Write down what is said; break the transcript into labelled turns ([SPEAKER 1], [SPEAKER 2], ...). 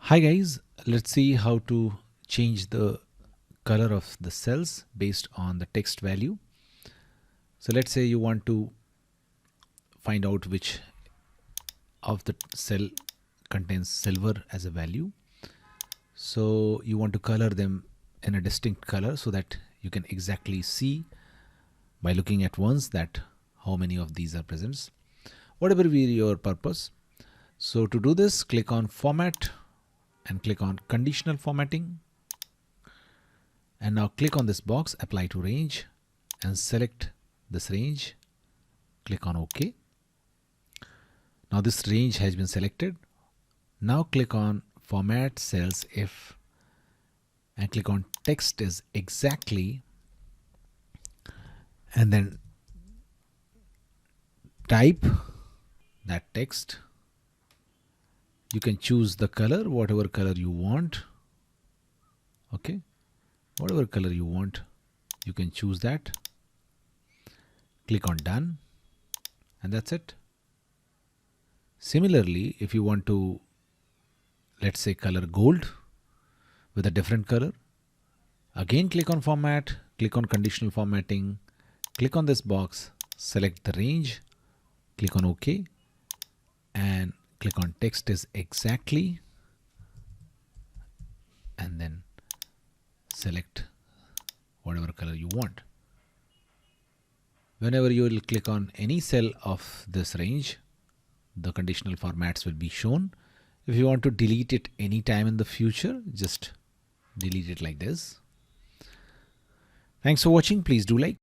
[SPEAKER 1] Hi guys, let's see how to change the color of the cells based on the text value. So let's say you want to find out which of the cell contains silver as a value. So you want to color them in a distinct color so that you can exactly see by looking at once that how many of these are present. Whatever be your purpose. So to do this, click on Format and click on Conditional Formatting. And now click on this box, Apply to Range, and select this range. Click on OK. Now this range has been selected. Now click on Format Cells If and click on Text is Exactly, and then type that text. You can choose the color, whatever color you want. Okay, whatever color you want, you can choose that. Click on Done, and that's it. Similarly, if you want to, let's say, color gold with a different color, again click on Format, click on Conditional Formatting, click on this box, select the range, click on OK, and click on Text is Exactly, and then select whatever color you want. Whenever you will click on any cell of this range, the conditional formats will be shown. If you want to delete it anytime in the future, just delete it like this. Thanks for watching. Please do like.